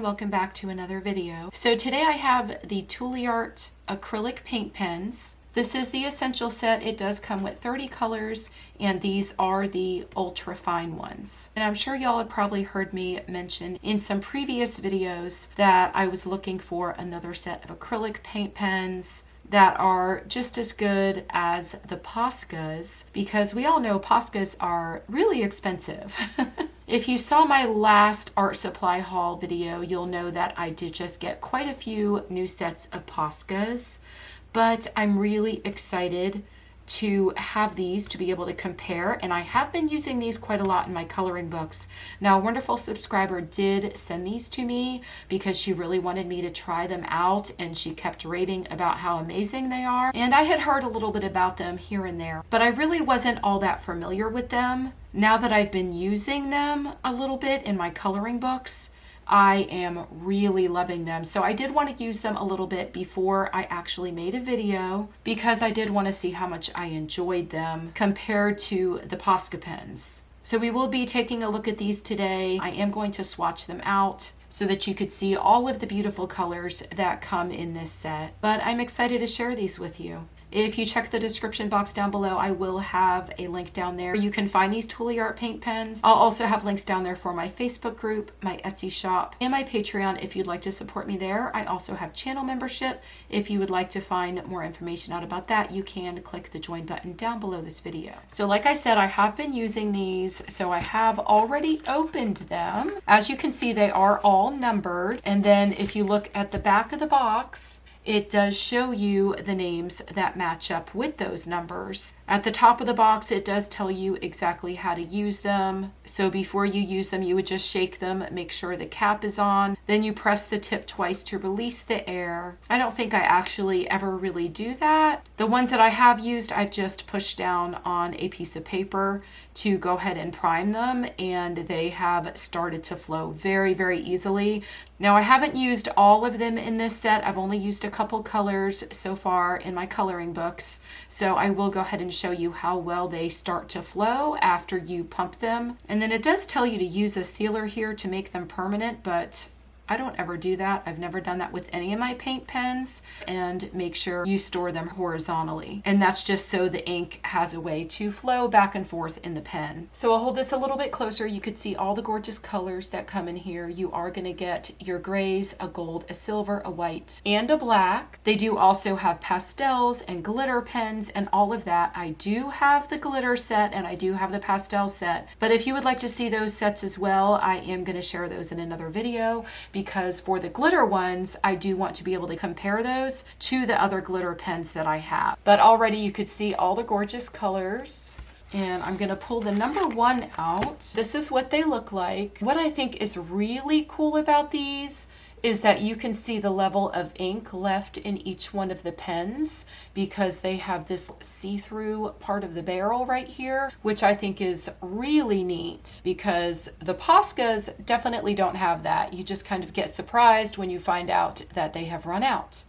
welcome back to another video. So today I have the TOOLI-ART acrylic paint pens. This is the essential set. It does come with 30 colors, and these are the ultra fine ones. And I'm sure y'all have probably heard me mention in some previous videos that I was looking for another set of acrylic paint pens that are just as good as the Poscas, because we all know Poscas are really expensive. If you saw my last art supply haul video, you'll know that I did just get quite a few new sets of Poscas, but I'm really excited to have these to be able to compare, and I have been using these quite a lot in my coloring books. Now, a wonderful subscriber did send these to me because she really wanted me to try them out, and she kept raving about how amazing they are, and I had heard a little bit about them here and there, but I really wasn't all that familiar with them. Now that I've been using them a little bit in my coloring books, I am really loving them. So I did want to use them a little bit before I actually made a video, because I did want to see how much I enjoyed them compared to the Posca pens. So we will be taking a look at these today. I am going to swatch them out so that you could see all of the beautiful colors that come in this set. But I'm excited to share these with you. If you check the description box down below, I will have a link down there. You can find these TOOLI-ART paint pens. I'll also have links down there for my Facebook group, my Etsy shop, and my Patreon if you'd like to support me there. I also have channel membership. If you would like to find more information out about that, you can click the join button down below this video. So like I said, I have been using these, so I have already opened them. As you can see, they are all numbered. And then if you look at the back of the box, it does show you the names that match up with those numbers. At the top of the box, it does tell you exactly how to use them. So before you use them, you would just shake them, make sure the cap is on. Then you press the tip twice to release the air. I don't think I actually ever really do that. The ones that I have used, I've just pushed down on a piece of paper to go ahead and prime them, and they have started to flow very, very easily. Now, I haven't used all of them in this set. I've only used a couple colors so far in my coloring books, so I will go ahead and show you how well they start to flow after you pump them. And then it does tell you to use a sealer here to make them permanent, but I don't ever do that. I've never done that with any of my paint pens. And make sure you store them horizontally. And that's just so the ink has a way to flow back and forth in the pen. So I'll hold this a little bit closer. You could see all the gorgeous colors that come in here. You are going to get your grays, a gold, a silver, a white, and a black. They do also have pastels and glitter pens and all of that. I do have the glitter set and I do have the pastel set. But if you would like to see those sets as well, I am going to share those in another video, because for the glitter ones, I do want to be able to compare those to the other glitter pens that I have. But already you could see all the gorgeous colors. And I'm going to pull the number one out. This is what they look like. What I think is really cool about these is that you can see the level of ink left in each one of the pens, because they have this see-through part of the barrel right here, which I think is really neat, because the Poscas definitely don't have that. You just kind of get surprised when you find out that they have run out.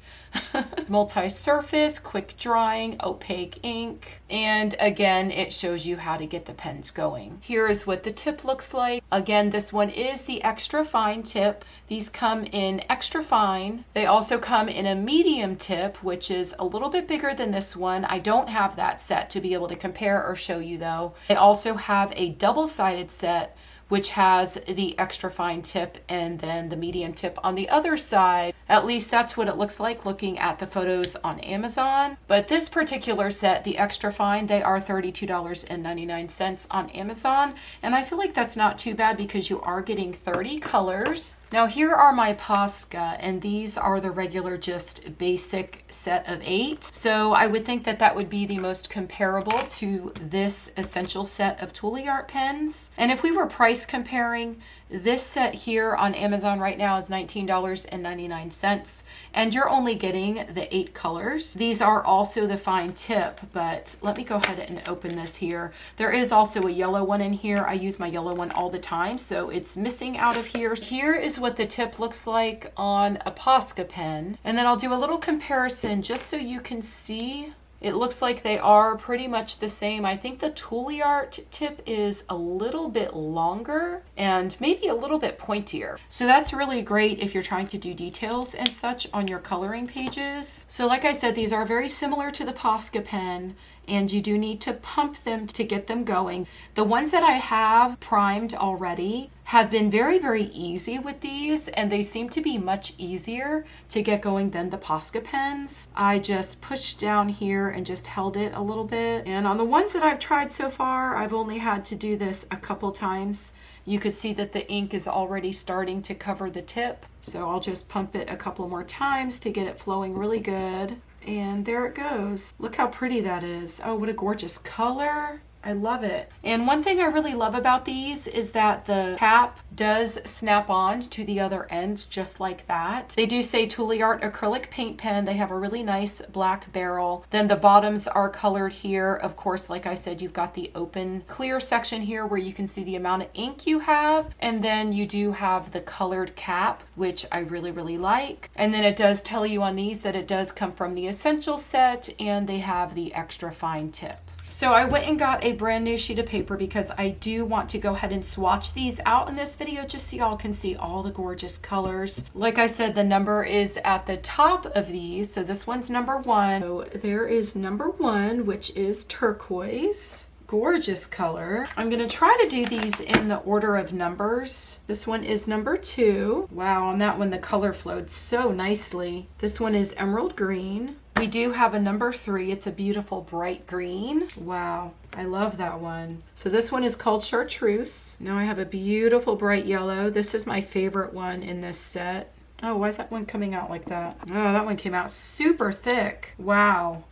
Multi-surface, quick drying, opaque ink, and again it shows you how to get the pens going. Here is what the tip looks like. Again, this one is the extra fine tip. These come in extra fine. They also come in a medium tip, which is a little bit bigger than this one. I don't have that set to be able to compare or show you though. I also have a double-sided set, which has the extra fine tip and then the medium tip on the other side. At least that's what it looks like looking at the photos on Amazon. But this particular set, the extra fine, they are $32.99 on Amazon. And I feel like that's not too bad, because you are getting 30 colors. Now here are my Posca, and these are the regular just basic set of 8. So I would think that that would be the most comparable to this essential set of TOOLI-ART pens. And if we were price comparing, this set here on Amazon right now is $19.99, and you're only getting the 8 colors. These are also the fine tip, but let me go ahead and open this here. There is also a yellow one in here. I use my yellow one all the time, so it's missing out of here. Here is what the tip looks like on a Posca pen, and then I'll do a little comparison just so you can see It looks like they are pretty much the same. I think the TOOLI-ART tip is a little bit longer and maybe a little bit pointier. So that's really great if you're trying to do details and such on your coloring pages. So like I said, these are very similar to the Posca pen, and you do need to pump them to get them going. The ones that I have primed already have been very, very easy with these, and they seem to be much easier to get going than the Posca pens. I just pushed down here and just held it a little bit. And on the ones that I've tried so far, I've only had to do this a couple times. You could see that the ink is already starting to cover the tip. So I'll just pump it a couple more times to get it flowing really good. And there it goes. Look how pretty that is. Oh, what a gorgeous color. I love it. And one thing I really love about these is that the cap does snap on to the other end just like that. They do say TOOLI-ART acrylic paint pen. They have a really nice black barrel. Then the bottoms are colored here. Of course, like I said, you've got the open clear section here where you can see the amount of ink you have. And then you do have the colored cap, which I really, really like. And then it does tell you on these that it does come from the essential set, and they have the extra fine tip. So I went and got a brand new sheet of paper because I do want to go ahead and swatch these out in this video just so y'all can see all the gorgeous colors. Like I said, the number is at the top of these. So this one's number 1. So there is number 1, which is turquoise. Gorgeous color. I'm going to try to do these in the order of numbers. This one is number 2. Wow, on that one the color flowed so nicely. This one is emerald green. We do have a number 3. It's a beautiful bright green. Wow, I love that one. So this one is called chartreuse. Now I have a beautiful bright yellow. This is my favorite one in this set. Oh, why is that one coming out like that? Oh, that one came out super thick. Wow.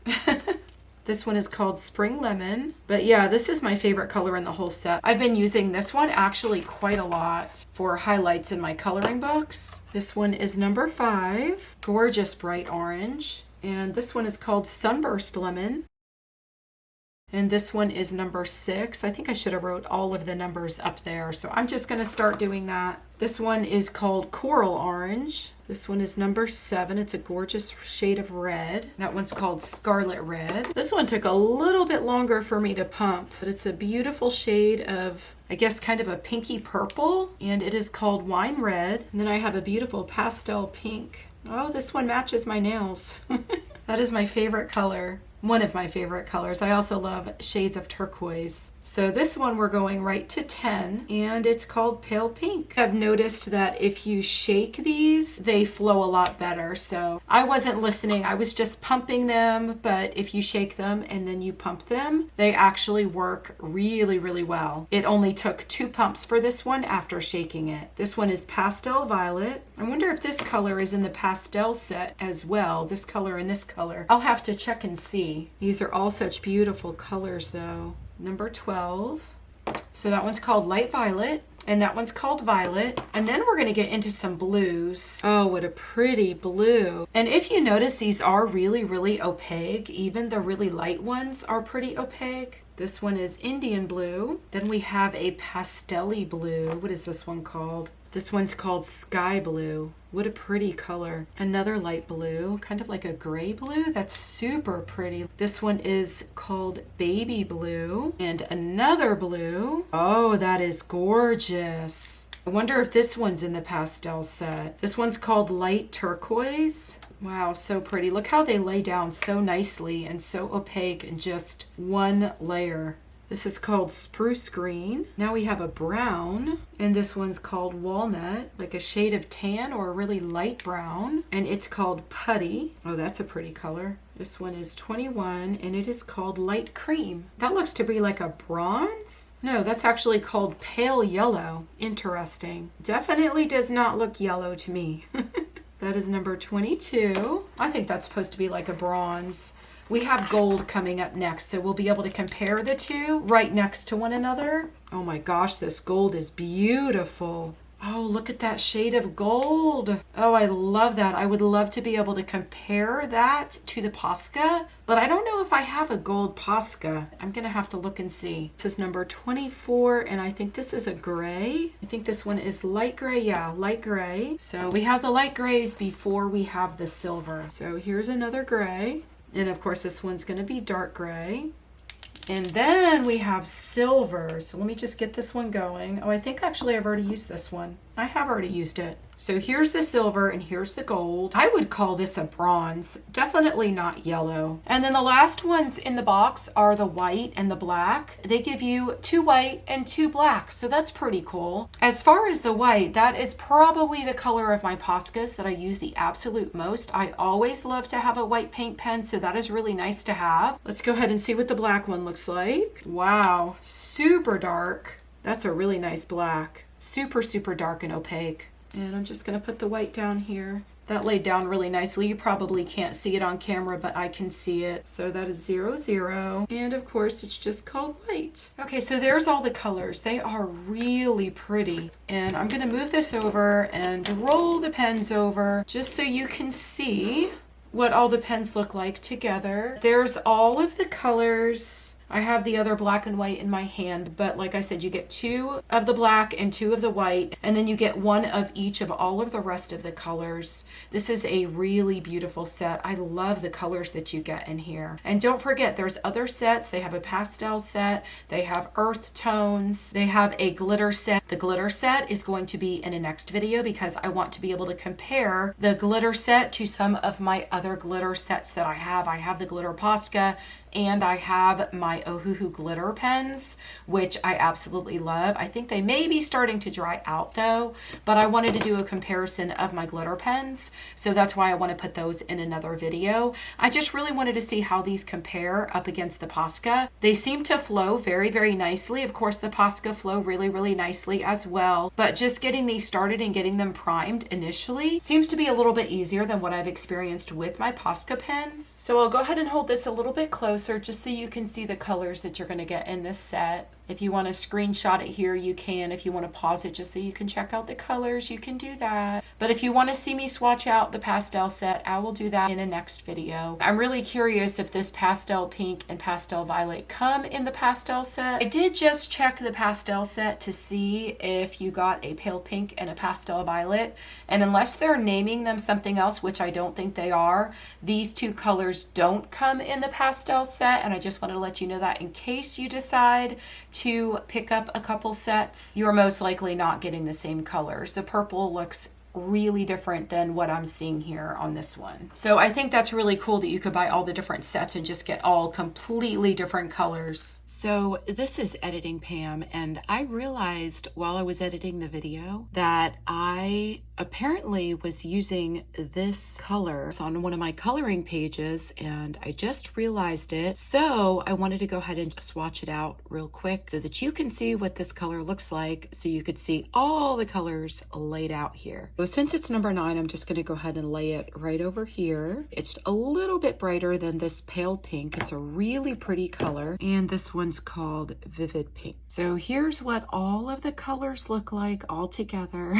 This one is called Spring Lemon. But yeah, this is my favorite color in the whole set. I've been using this one actually quite a lot for highlights in my coloring books. This one is number 5. Gorgeous bright orange. And this one is called Sunburst Lemon. And this one is number 6. I think I should have wrote all of the numbers up there. So I'm just going to start doing that. This one is called Coral Orange. This one is number 7. It's a gorgeous shade of red. That one's called Scarlet Red. This one took a little bit longer for me to pump, but it's a beautiful shade of, I guess, kind of a pinky purple. And it is called Wine Red. And then I have a beautiful pastel pink. Oh, this one matches my nails. That is my favorite color. One of my favorite colors. I also love shades of turquoise. So this one we're going right to 10, and it's called Pale Pink. I've noticed that if you shake these, they flow a lot better. So I wasn't listening. I was just pumping them, but if you shake them and then you pump them, they actually work really, really well. It only took 2 pumps for this one after shaking it. This one is Pastel Violet. I wonder if this color is in the pastel set as well. This color and this color. I'll have to check and see. These are all such beautiful colors though. Number 12. So that one's called Light Violet, and that one's called Violet. And then we're going to get into some blues. Oh, what a pretty blue. And if you notice, these are really, really opaque. Even the really light ones are pretty opaque. This one is Indian blue. Then we have a pastel-y blue. What is this one called? This one's called Sky Blue. What a pretty color. Another light blue, kind of like a gray blue. That's super pretty. This one is called Baby Blue. And another blue. Oh, that is gorgeous. I wonder if this one's in the pastel set. This one's called Light Turquoise. Wow, so pretty. Look how they lay down so nicely and so opaque in just one layer. This is called Spruce Green. Now we have a brown, and this one's called Walnut, like a shade of tan or a really light brown, and it's called Putty. Oh, that's a pretty color. This one is 21, and it is called Light Cream. That looks to be like a bronze? No, that's actually called Pale Yellow. Interesting. Definitely does not look yellow to me. That is number 22. I think that's supposed to be like a bronze. We have gold coming up next, so we'll be able to compare the two right next to one another. Oh my gosh, this gold is beautiful. Oh, look at that shade of gold. Oh, I love that. I would love to be able to compare that to the Posca, but I don't know if I have a gold Posca. I'm going to have to look and see. This is number 24, and I think this is a gray. I think this one is light gray. Yeah, light gray. So we have the light grays before we have the silver. So here's another gray. And of course this one's going to be dark gray. And then we have silver. So let me just get this one going. Oh, I think actually I've already used this one. I have already used it. So here's the silver and here's the gold. I would call this a bronze, definitely not yellow. And then the last ones in the box are the white and the black. They give you 2 white and 2 black, so that's pretty cool. As far as the white, that is probably the color of my Poscas that I use the absolute most. I always love to have a white paint pen, so that is really nice to have. Let's go ahead and see what the black one looks like. Wow, super dark. That's a really nice black. Super, super dark and opaque. And I'm just going to put the white down here. That laid down really nicely. You probably can't see it on camera, but I can see it. So that is 0, 0. And of course, it's just called white. Okay, so there's all the colors. They are really pretty. And I'm going to move this over and roll the pens over just so you can see what all the pens look like together. There's all of the colors. I have the other black and white in my hand, but like I said, you get 2 of the black and 2 of the white, and then you get 1 of each of all of the rest of the colors. This is a really beautiful set. I love the colors that you get in here. And don't forget, there's other sets. They have a pastel set, they have earth tones, they have a glitter set. The glitter set is going to be in a next video because I want to be able to compare the glitter set to some of my other glitter sets that I have. I have the glitter Posca, and I have my Ohuhu glitter pens, which I absolutely love. I think they may be starting to dry out though, but I wanted to do a comparison of my glitter pens, so that's why I want to put those in another video. I just really wanted to see how these compare up against the Posca. They seem to flow very, very nicely. Of course, the Posca flow really, really nicely as well, but just getting these started and getting them primed initially seems to be a little bit easier than what I've experienced with my Posca pens. So I'll go ahead and hold this a little bit closer just so you can see the colors that you're going to get in this set. If you want to screenshot it here, you can. If you want to pause it just so you can check out the colors, you can do that. But if you want to see me swatch out the pastel set, I will do that in a next video. I'm really curious if this pastel pink and pastel violet come in the pastel set. I did just check the pastel set to see if you got a pale pink and a pastel violet. And unless they're naming them something else, which I don't think they are, these 2 colors don't come in the pastel set. And I just wanted to let you know that in case you decide to pick up a couple sets, you're most likely not getting the same colors. The purple looks really different than what I'm seeing here on this one. So I think that's really cool that you could buy all the different sets and just get all completely different colors. So this is Editing Pam, and I realized while I was editing the video that I apparently was using this color on one of my coloring pages, and I just realized it. So I wanted to go ahead and swatch it out real quick so that you can see what this color looks like, so you could see all the colors laid out here. So since it's number 9, I'm just going to go ahead and lay it right over here. It's a little bit brighter than this pale pink. It's a really pretty color, and this one's called Vivid Pink. So here's what all of the colors look like all together.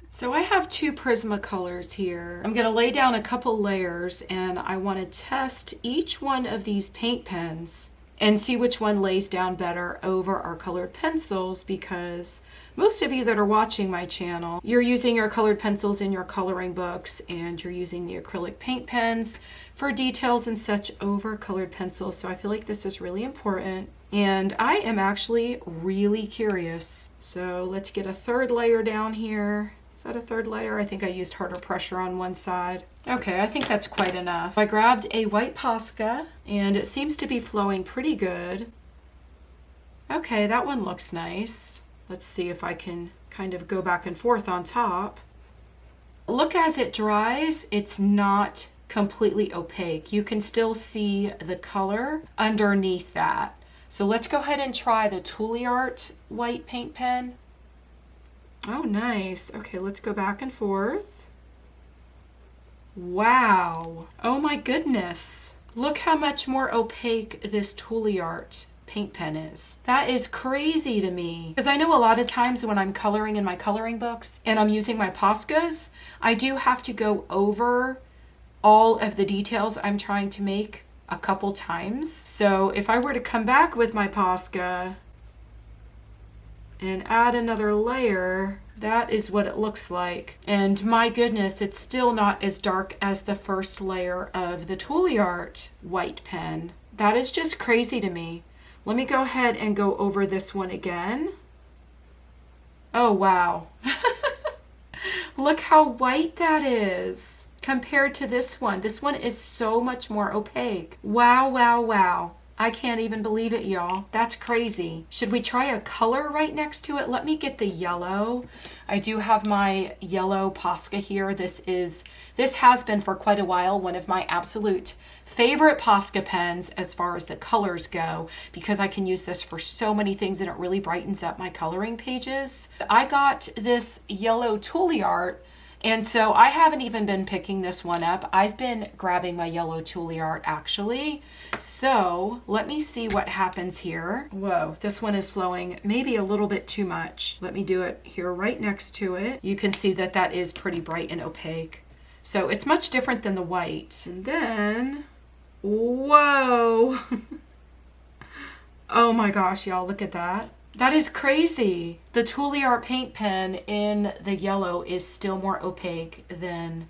So I have 2 Prismacolors here. I'm going to lay down a couple layers, and I want to test each one of these paint pens and see which one lays down better over our colored pencils, because most of you that are watching my channel, you're using your colored pencils in your coloring books, and you're using the acrylic paint pens for details and such over colored pencils. So I feel like this is really important, and I am actually really curious. So let's get a 3rd layer down here. Is that a 3rd layer? I think I used harder pressure on one side. Okay, I think that's quite enough. I grabbed a white Posca, and it seems to be flowing pretty good. Okay, that one looks nice. Let's see if I can kind of go back and forth on top. Look, as it dries, it's not completely opaque. You can still see the color underneath that. So let's go ahead and try the TOOLI-ART white paint pen. Oh, nice. Okay, let's go back and forth. Wow. Oh my goodness. Look how much more opaque this TOOLI-ART paint pen is. That is crazy to me. Because I know a lot of times when I'm coloring in my coloring books and I'm using my Poscas, I do have to go over all of the details I'm trying to make a couple times. So if I were to come back with my Posca, and add another layer. That is what it looks like. And my goodness, it's still not as dark as the first layer of the TOOLI-ART white pen. That is just crazy to me. Let me go ahead and go over this one again. Oh, wow. Look how white that is compared to this one. This one is so much more opaque. Wow, wow, wow. I can't even believe it, y'all. That's crazy. Should we try a color right next to it? Let me get the yellow. I do have my yellow Posca here. This has been for quite a while one of my absolute favorite Posca pens as far as the colors go, because I can use this for so many things and it really brightens up my coloring pages. I got this yellow TOOLI-ART, and so I haven't even been picking this one up. I've been grabbing my yellow TOOLI-ART actually. So let me see what happens here. Whoa, this one is flowing maybe a little bit too much. Let me do it here right next to it. You can see that that is pretty bright and opaque. So it's much different than the white. And then, whoa. Oh my gosh, y'all, look at that. That is crazy. The TOOLI-ART paint pen in the yellow is still more opaque than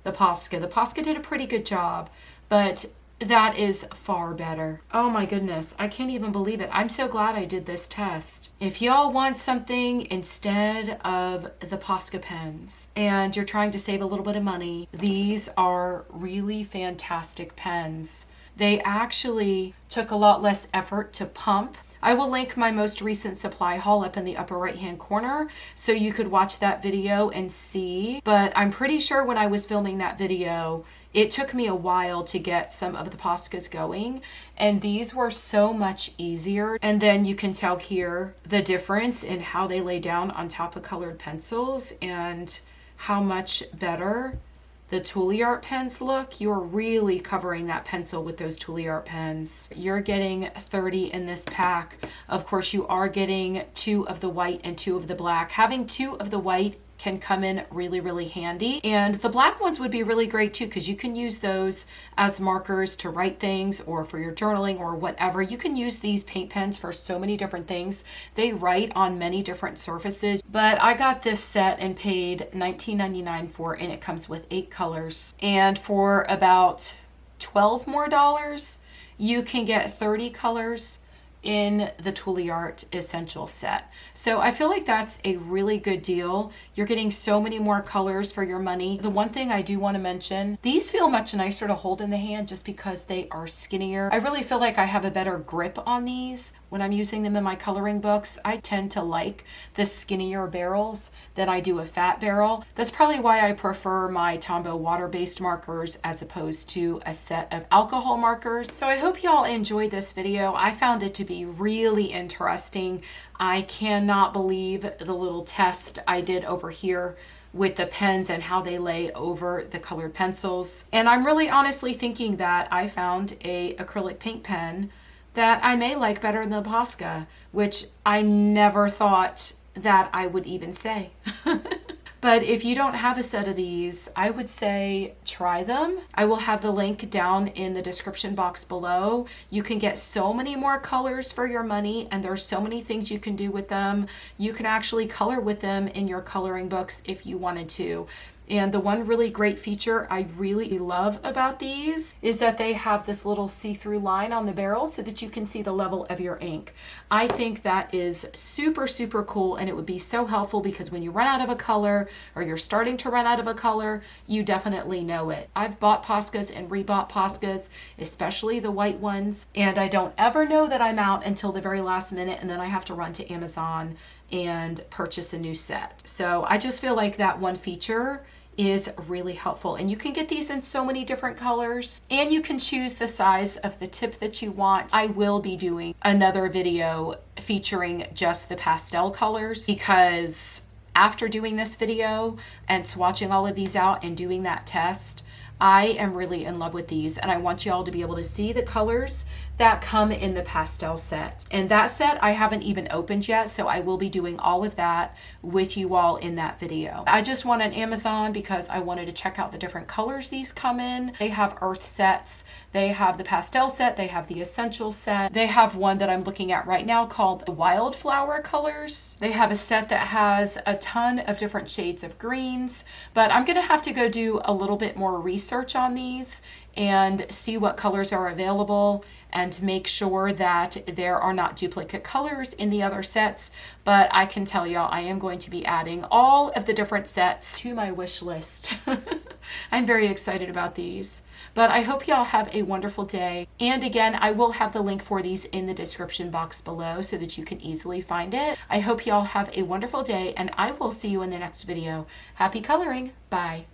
the Posca. The Posca did a pretty good job, but that is far better. Oh my goodness, I can't even believe it. I'm so glad I did this test. If y'all want something instead of the Posca pens and you're trying to save a little bit of money, these are really fantastic pens. They actually took a lot less effort to pump. I will link my most recent supply haul up in the upper right hand corner so you could watch that video and see. But I'm pretty sure when I was filming that video, it took me a while to get some of the Poscas going, and these were so much easier. And then you can tell here the difference in how they lay down on top of colored pencils and how much better the TOOLI-ART pens look. You're really covering that pencil with those TOOLI-ART pens. You're getting 30 in this pack. Of course, you are getting 2 of the white and 2 of the black. Having 2 of the white can come in really, really handy. And the black ones would be really great too, because you can use those as markers to write things or for your journaling or whatever. You can use these paint pens for so many different things. They write on many different surfaces. But I got this set and paid $19.99 for it, and it comes with 8 colors. And for about $12 more, you can get 30 colors in the TOOLI-ART Essential set. So I feel like that's a really good deal. You're getting so many more colors for your money. The one thing I do want to mention, these feel much nicer to hold in the hand just because they are skinnier. I really feel like I have a better grip on these when I'm using them in my coloring books. I tend to like the skinnier barrels than I do a fat barrel. That's probably why I prefer my Tombow water-based markers as opposed to a set of alcohol markers. So I hope y'all enjoyed this video. I found it to be really interesting. I cannot believe the little test I did over here with the pens and how they lay over the colored pencils. And I'm really honestly thinking that I found a acrylic paint pen that I may like better than the Posca, which I never thought that I would even say. But if you don't have a set of these, I would say try them. I will have the link down in the description box below. You can get so many more colors for your money, and there's so many things you can do with them. You can actually color with them in your coloring books if you wanted to. And the one really great feature I really love about these is that they have this little see-through line on the barrel so that you can see the level of your ink. I think that is super, super cool, and it would be so helpful because when you run out of a color or you're starting to run out of a color, you definitely know it. I've bought Poscas and rebought Poscas, especially the white ones, and I don't ever know that I'm out until the very last minute, and then I have to run to Amazon and purchase a new set. So I just feel like that one feature is really helpful, and you can get these in so many different colors, and you can choose the size of the tip that you want. I will be doing another video featuring just the pastel colors, because after doing this video and swatching all of these out and doing that test, I am really in love with these, and I want you all to be able to see the colors that come in the pastel set. And that set I haven't even opened yet, so I will be doing all of that with you all in that video. I just went on Amazon because I wanted to check out the different colors these come in. They have earth sets, they have the pastel set, they have the essential set. They have one that I'm looking at right now called the wildflower colors. They have a set that has a ton of different shades of greens, but I'm gonna have to go do a little bit more research on these and see what colors are available and make sure that there are not duplicate colors in the other sets. But I can tell y'all I am going to be adding all of the different sets to my wish list. I'm very excited about these. But I hope y'all have a wonderful day. And again, I will have the link for these in the description box below so that you can easily find it. I hope y'all have a wonderful day, and I will see you in the next video. Happy coloring. Bye.